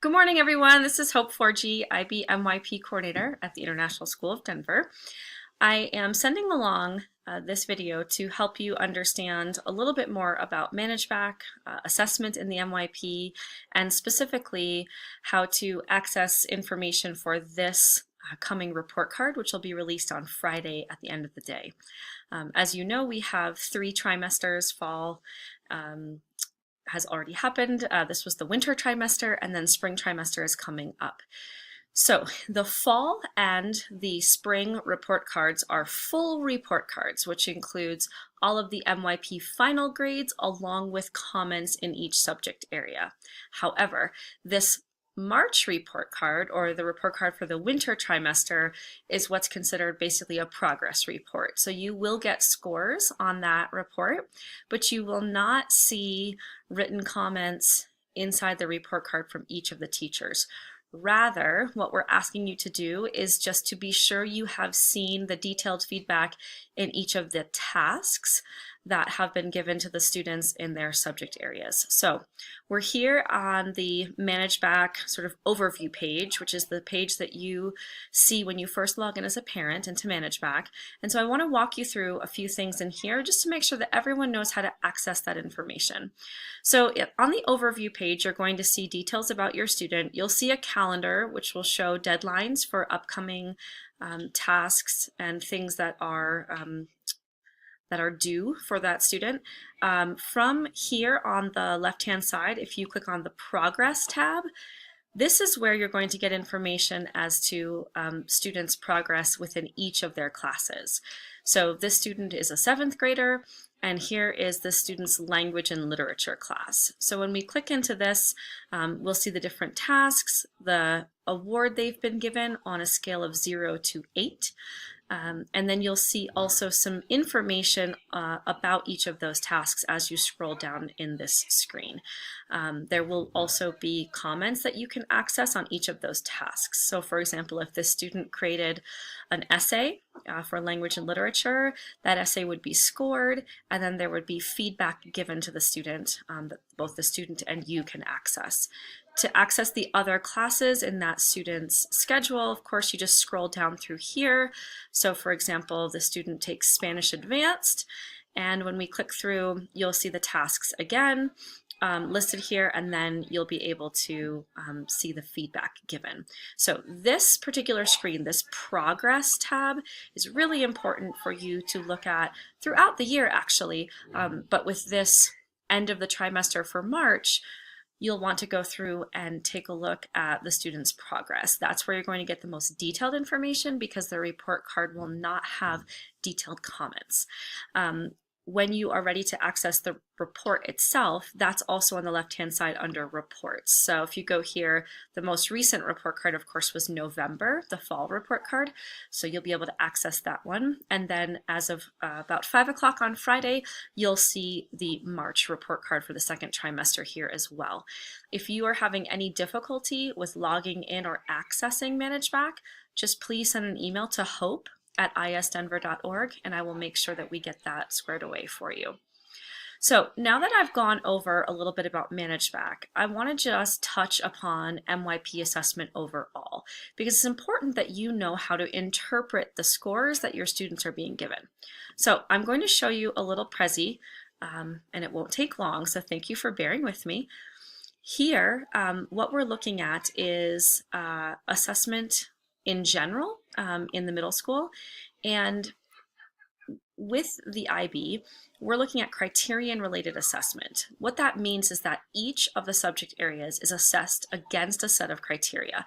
Good morning, everyone. This is Hope 4G, IB MYP Coordinator at the International School of Denver. I am sending along this video to help you understand a little bit more about ManageBac, assessment in the MYP, and specifically how to access information for this coming report card, which will be released on Friday at the end of the day. As you know, we have 3 trimesters. Fall has already happened. This was the winter trimester, and then spring trimester is coming up. So the fall and the spring report cards are full report cards, which includes all of the MYP final grades along with comments in each subject area. However, this March report card, or the report card for the winter trimester, is what's considered basically a progress report. So you will get scores on that report, but you will not see written comments inside the report card from each of the teachers. Rather, what we're asking you to do is just to be sure you have seen the detailed feedback in each of the tasks that have been given to the students in their subject areas. So we're here on the ManageBac sort of overview page, which is the page that you see when you first log in as a parent into ManageBac. And so I want to walk you through a few things in here just to make sure that everyone knows how to access that information. So on the overview page, you're going to see details about your student. You'll see a calendar, which will show deadlines for upcoming tasks and things that are due for that student. From here on the left-hand side, if you click on the Progress tab, this is where you're going to get information as to students' progress within each of their classes. So this student is a 7th grader, and here is the student's language and literature class. So when we click into this, we'll see the different tasks, the award they've been given on a scale of 0 to 8. And then you'll see also some information about each of those tasks as you scroll down in this screen. There will also be comments that you can access on each of those tasks. So for example, if this student created an essay for language and literature, that essay would be scored, and then there would be feedback given to the student that both the student and you can access. To access the other classes in that student's schedule, of course, you just scroll down through here. So for example, the student takes Spanish Advanced, and when we click through, you'll see the tasks again listed here, and then you'll be able to see the feedback given. So this particular screen, this Progress tab, is really important for you to look at throughout the year, actually, but with this end of the trimester for March, you'll want to go through and take a look at the student's progress. That's where you're going to get the most detailed information because the report card will not have detailed comments. When you are ready to access the report itself, that's also on the left-hand side under reports. So if you go here, the most recent report card, of course, was November, the fall report card. So you'll be able to access that one. And then as of about 5 o'clock on Friday, you'll see the March report card for the 2nd trimester here as well. If you are having any difficulty with logging in or accessing ManageBac, just please send an email to hope@isdenver.org, and I will make sure that we get that squared away for you. So now that I've gone over a little bit about ManageBac, I want to just touch upon MYP assessment overall, because it's important that you know how to interpret the scores that your students are being given. So I'm going to show you a little Prezi, and it won't take long, so thank you for bearing with me. Here, what we're looking at is assessment in general in the middle school, and with the IB, we're looking at criterion-related assessment. What that means is that each of the subject areas is assessed against a set of criteria,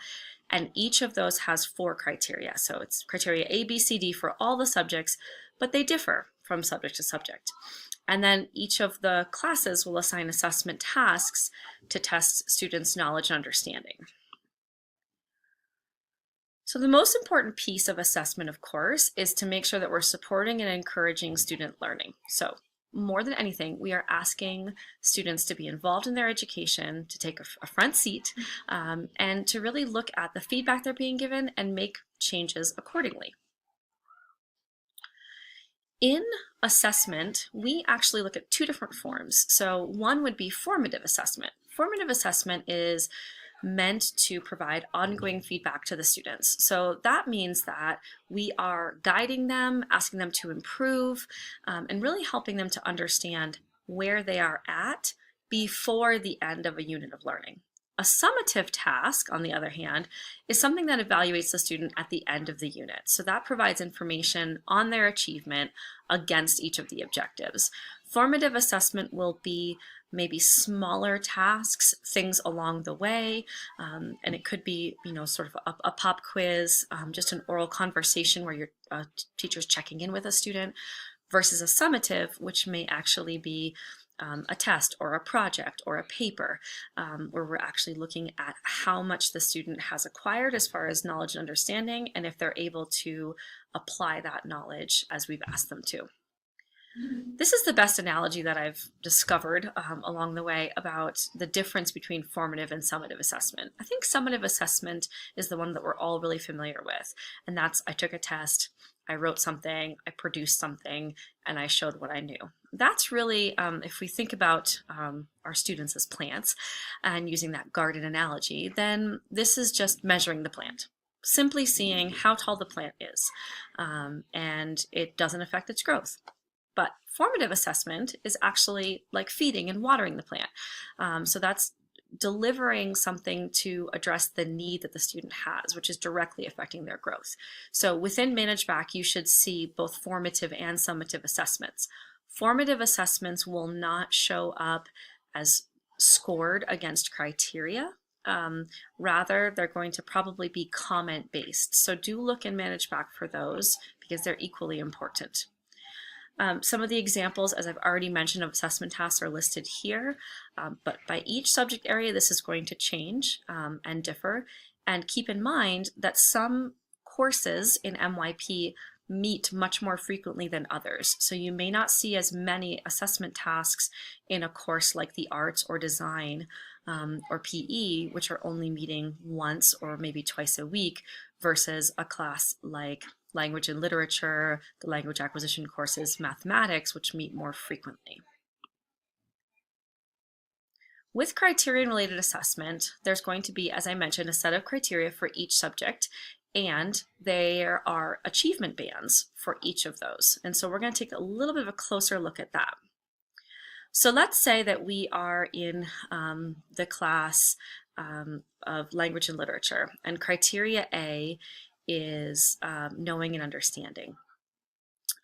and each of those has 4 criteria. So it's criteria A, B, C, D for all the subjects, but they differ from subject to subject. And then each of the classes will assign assessment tasks to test students' knowledge and understanding. So the most important piece of assessment, of course, is to make sure that we're supporting and encouraging student learning. So more than anything, we are asking students to be involved in their education, to take a front seat, and to really look at the feedback they're being given and make changes accordingly. In assessment, we actually look at 2 different forms. So one would be formative assessment. Formative assessment is meant to provide ongoing feedback to the students. So that means that we are guiding them, asking them to improve, and really helping them to understand where they are at before the end of a unit of learning. A summative task, on the other hand, is something that evaluates the student at the end of the unit. So that provides information on their achievement against each of the objectives. Formative assessment will be maybe smaller tasks, things along the way, and it could be, sort of a pop quiz, just an oral conversation where your teacher's checking in with a student, versus a summative, which may actually be a test or a project or a paper, where we're actually looking at how much the student has acquired as far as knowledge and understanding, and if they're able to apply that knowledge as we've asked them to. This is the best analogy that I've discovered along the way about the difference between formative and summative assessment. I think summative assessment is the one that we're all really familiar with, and that's I took a test, I wrote something, I produced something, and I showed what I knew. That's really, if we think about our students as plants and using that garden analogy, then this is just measuring the plant. Simply seeing how tall the plant is, and it doesn't affect its growth. But formative assessment is actually like feeding and watering the plant. So that's delivering something to address the need that the student has, which is directly affecting their growth. So within ManageBac, you should see both formative and summative assessments. Formative assessments will not show up as scored against criteria. Rather, they're going to probably be comment-based. So do look in ManageBac for those because they're equally important. Some of the examples, as I've already mentioned, of assessment tasks are listed here, but by each subject area this is going to change and differ. And keep in mind that some courses in MYP meet much more frequently than others. So you may not see as many assessment tasks in a course like the arts or design or PE, which are only meeting once or maybe twice a week, versus a class like language and literature, the language acquisition courses, mathematics, which meet more frequently. With criterion-related assessment, there's going to be, as I mentioned, a set of criteria for each subject, and there are achievement bands for each of those. And so we're going to take a little bit of a closer look at that. So let's say that we are in the class of language and literature, and criteria A is knowing and understanding.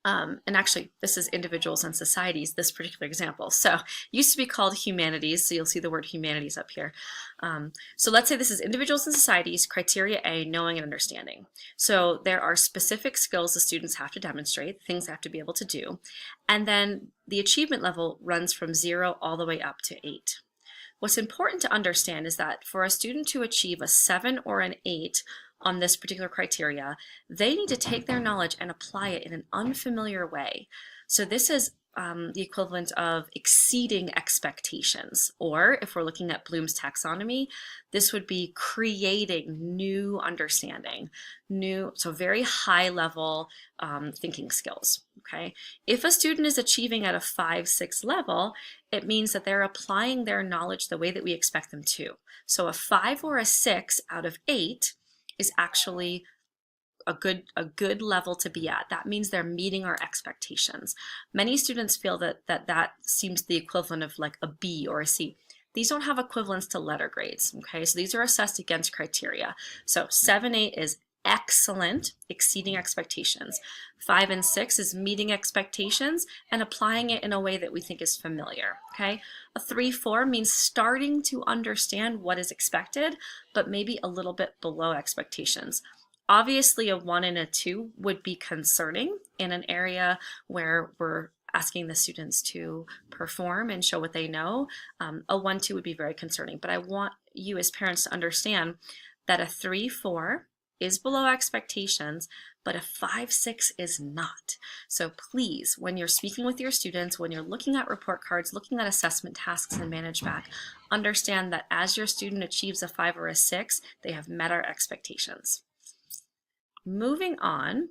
And actually, this is individuals and societies, this particular example. So it used to be called humanities, so you'll see the word humanities up here. So let's say this is individuals and societies, criteria A, knowing and understanding. So there are specific skills the students have to demonstrate, things they have to be able to do, and then the achievement level runs from 0 all the way up to 8. What's important to understand is that for a student to achieve a 7 or an 8 on this particular criteria, they need to take their knowledge and apply it in an unfamiliar way. So this is the equivalent of exceeding expectations, or if we're looking at Bloom's taxonomy, this would be creating new understanding, so very high level thinking skills. Okay, if a student is achieving at a 5-6 level, it means that they're applying their knowledge the way that we expect them to. So a 5 or a 6 out of 8 is actually a good level to be at. That means they're meeting our expectations. Many students feel that seems the equivalent of like a B or a C. These don't have equivalents to letter grades, okay? So these are assessed against criteria. So 7, 8 is excellent, exceeding expectations. 5 and 6 is meeting expectations and applying it in a way that we think is familiar, okay? A 3, 4 means starting to understand what is expected, but maybe a little bit below expectations. Obviously, a 1 and a 2 would be concerning in an area where we're asking the students to perform and show what they know. A 1, 2 would be very concerning, but I want you as parents to understand that a 3, 4 is below expectations, but a 5, 6 is not. So please, when you're speaking with your students, when you're looking at report cards, looking at assessment tasks in ManageBac, understand that as your student achieves a 5 or a 6, they have met our expectations. Moving on,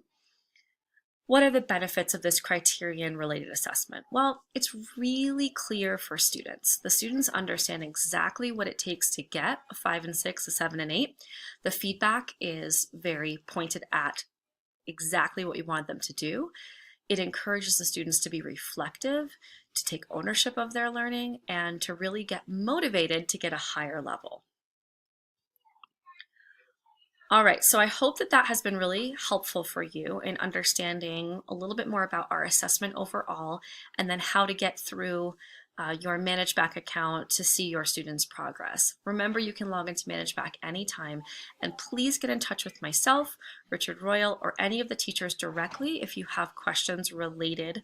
What are the benefits of this criterion-related assessment? Well, it's really clear for students. The students understand exactly what it takes to get a 5 and 6, a 7 and 8. The feedback is very pointed at exactly what we want them to do. It encourages the students to be reflective, to take ownership of their learning, and to really get motivated to get a higher level. All right, so I hope that that has been really helpful for you in understanding a little bit more about our assessment overall, and then how to get through your ManageBac account to see your students' progress. Remember, you can log into ManageBac anytime, and please get in touch with myself, Richard Royal, or any of the teachers directly if you have questions related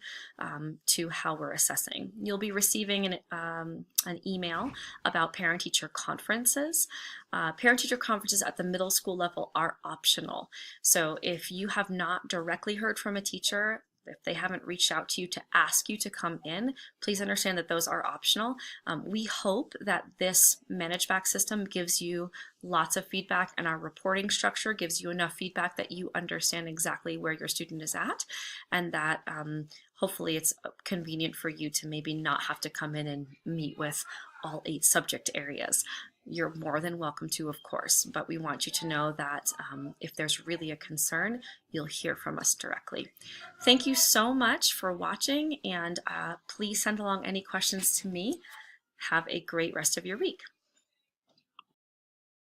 to how we're assessing. You'll be receiving an email about parent-teacher conferences. Parent-teacher conferences at the middle school level are optional. So if you have not directly heard from a teacher, if they haven't reached out to you to ask you to come in, please understand that those are optional. We hope that this ManageBac system gives you lots of feedback, and our reporting structure gives you enough feedback that you understand exactly where your student is at, and that hopefully it's convenient for you to maybe not have to come in and meet with all 8 subject areas. You're more than welcome to, of course, but we want you to know that if there's really a concern, you'll hear from us directly. Thank you so much for watching, and please send along any questions to me. Have a great rest of your week.